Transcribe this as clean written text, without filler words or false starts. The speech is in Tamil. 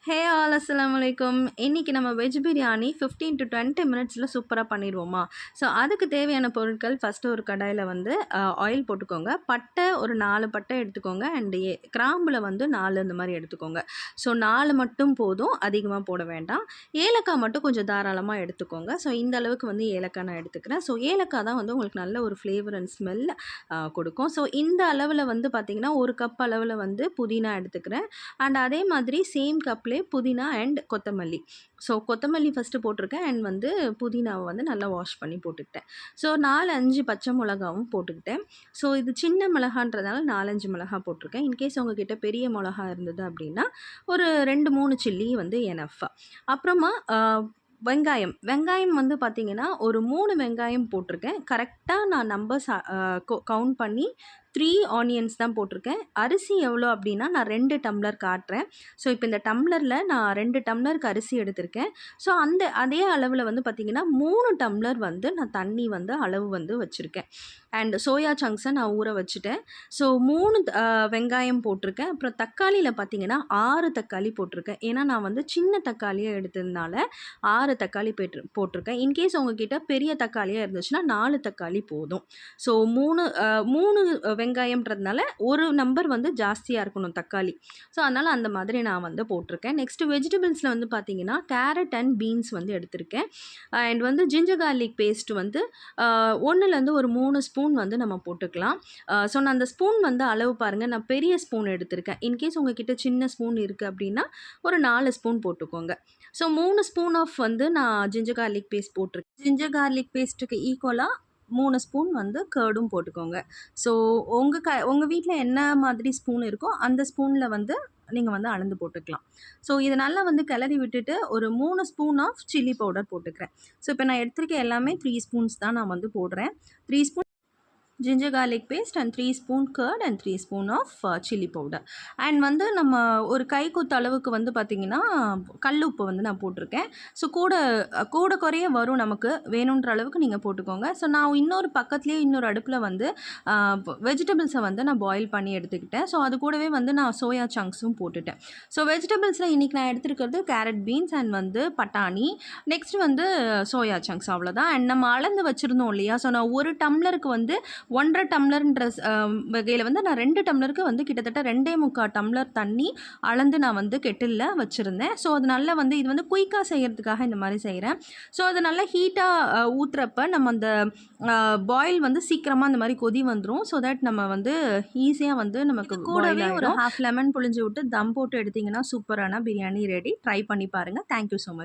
ஹே ஆல் அஸ்ஸலாமு அலைக்கும். இன்றைக்கி நம்ம வெஜ் பிரியாணி 15 to 20 மினிட்ஸில் சூப்பராக பண்ணிடுவோமா. ஸோ அதுக்கு தேவையான பொருட்கள் ஃபஸ்ட்டு ஒரு கடாயில் வந்து ஆயில் போட்டுக்கோங்க. பட்டை ஒரு 4 பட்டை எடுத்துக்கோங்க. அண்ட் கிராம்பில் வந்து 4 இந்த மாதிரி எடுத்துக்கோங்க. ஸோ 4 மட்டும் போதும், அதிகமாக போட வேண்டாம். ஏலக்காய் மட்டும் கொஞ்சம் தாராளமாக எடுத்துக்கோங்க. ஸோ இந்த அளவுக்கு வந்து ஏலக்காய் நான் எடுத்துக்கிறேன். ஸோ ஏலக்காய் தான் வந்து உங்களுக்கு நல்ல ஒரு ஃப்ளேவர் அண்ட் ஸ்மெல் கொடுக்கும். ஸோ இந்த அளவில் வந்து பார்த்திங்கன்னா 1 கப் அளவில் வந்து புதினா எடுத்துக்கிறேன். அண்ட் அதே மாதிரி சேம் கப்பில் புதினா அண்ட் கொத்தமல்லி. ஸோ கொத்தமல்லி ஃபஸ்ட்டு போட்டிருக்கேன். அண்ட் வந்து புதினாவை வந்து நல்லா வாஷ் பண்ணி போட்டுக்கிட்டேன். ஸோ 4-5 பச்சை மிளகாவும் போட்டுக்கிட்டேன். ஸோ இது சின்ன மிளகான்றதுனால 4-5 மிளகா போட்டிருக்கேன். இன்கேஸ் உங்ககிட்ட பெரிய மிளகா இருந்தது அப்படின்னா ஒரு 2-3 சில்லி வந்து எனஃப். அப்புறமா வெங்காயம் வந்து பார்த்திங்கன்னா ஒரு 3 வெங்காயம் போட்டிருக்கேன். கரெக்டாக நான் நம்பர்ஸ் கவுண்ட் பண்ணி 3 ஆனியன்ஸ் தான் போட்டிருக்கேன். அரிசி எவ்வளோ அப்படின்னா நான் 2 டம்ளர் காட்டுறேன். ஸோ இப்போ இந்த டம்ளரில் நான் 2 டம்ளருக்கு அரிசி எடுத்திருக்கேன். ஸோ அதே அளவில் வந்து பார்த்திங்கன்னா 3 டம்ளர் வந்து நான் தண்ணி வந்து அளவு வந்து வச்சுருக்கேன். அண்ட் சோயா சங்க்ஸை நான் ஊற வச்சுட்டேன். ஸோ 3 வெங்காயம் போட்டிருக்கேன். அப்புறம் தக்காளியில் பார்த்திங்கன்னா 6 தக்காளி போட்டிருக்கேன். ஏன்னா நான் வந்து சின்ன தக்காளியாக எடுத்ததுனால 6 தக்காளி போட்டிருக்கேன். இன்கேஸ் உங்ககிட்ட பெரிய தக்காளியாக இருந்துச்சுன்னா 4 தக்காளி போதும். ஸோ 3 வெங்காயம்ன்றதுனால ஒரு நம்பர் வந்து ஜாஸ்தியாக இருக்கணும் தக்காளி. ஸோ அதனால் அந்த மாதிரி நான் வந்து போட்டிருக்கேன். நெக்ஸ்ட்டு வெஜிடபிள்ஸில் வந்து பார்த்திங்கன்னா கேரட் அண்ட் பீன்ஸ் வந்து எடுத்திருக்கேன். அண்ட் வந்து ஜிஞ்சர் கார்லிக் பேஸ்ட் வந்து 1லேருந்து ஒரு 3 ஸ்பூன் வந்து நம்ம போட்டுக்கலாம். ஸோ நான் அந்த ஸ்பூன் வந்து அளவு பாருங்கள், நான் பெரிய ஸ்பூன் எடுத்திருக்கேன். இன்கேஸ் உங்ககிட்ட சின்ன ஸ்பூன் இருக்குது அப்படின்னா ஒரு 4 ஸ்பூன் போட்டுக்கோங்க. ஸோ 3 ஸ்பூன் ஆஃப் வந்து நான் ஜிஞ்சர் கார்லிக் பேஸ்ட் போட்டிருக்கேன். ஜிஞ்சர் கார்லிக் பேஸ்ட்டுக்கு ஈக்குவலாக 3 ஸ்பூன் வந்து கர்டும் போட்டுக்கோங்க. ஸோ உங்கள் வீட்டில் என்ன மாதிரி ஸ்பூன் இருக்கோ அந்த ஸ்பூனில் வந்து நீங்கள் வந்து அளந்து போட்டுக்கலாம். ஸோ இது நல்லா வந்து கிளறி விட்டுட்டு ஒரு 3 ஸ்பூன் ஆஃப் சில்லி பவுடர் போட்டுக்கிறேன். ஸோ இப்போ நான் எடுத்திருக்க எல்லாமே 3 ஸ்பூன்ஸ் தான் நான் வந்து போடுறேன். 3 spoon ginger garlic paste and 3 spoon curd and 3 spoon of chilli powder. And வந்து நம்ம ஒரு கைக்குத்து அளவுக்கு வந்து பார்த்திங்கன்னா கல் உப்பு வந்து நான் போட்டிருக்கேன். ஸோ கூட குறைய வரும், நமக்கு வேணுன்ற அளவுக்கு நீங்கள் போட்டுக்கோங்க. ஸோ நான் இன்னொரு அடுப்பில் வந்து வெஜிடபிள்ஸை வந்து நான் பாயில் பண்ணி எடுத்துக்கிட்டேன். ஸோ அது கூடவே வந்து நான் சோயா சங்க்ஸும் போட்டுட்டேன். ஸோ வெஜிடபிள்ஸில் இன்றைக்கி நான் எடுத்துருக்கிறது கேரட், பீன்ஸ் அண்ட் வந்து பட்டாணி. நெக்ஸ்ட் வந்து சோயா சங்க்ஸ், அவ்வளோதான். அண்ட் நம்ம அளந்து வச்சுருந்தோம் இல்லையா. ஸோ நான் ஒரு டம்ளருக்கு வந்து 1.5 டம்ளர்ன்ற வகையில் வந்து நான் 2 டம்ளருக்கு வந்து கிட்டத்தட்ட 2.25 டம்ளர் தண்ணி அளந்து நான் வந்து கெட்டிலில் வச்சுருந்தேன். ஸோ அது நல்லா வந்து இது வந்து குயிக்காக செய்கிறதுக்காக இந்த மாதிரி செய்கிறேன். ஸோ அது நல்லா ஹீட்டாக ஊற்றுறப்ப நம்ம அந்த பாயில் வந்து சீக்கிரமாக அந்த மாதிரி கொதி வந்துடும். ஸோ தட் நம்ம வந்து ஈஸியாக வந்து நமக்கு கூடவே ஒரு ½ லெமன் புழிஞ்சு விட்டு தம் போட்டு எடுத்திங்கன்னா சூப்பரான பிரியாணி ரெடி. ட்ரை பண்ணி பாருங்கள். Thank you so much.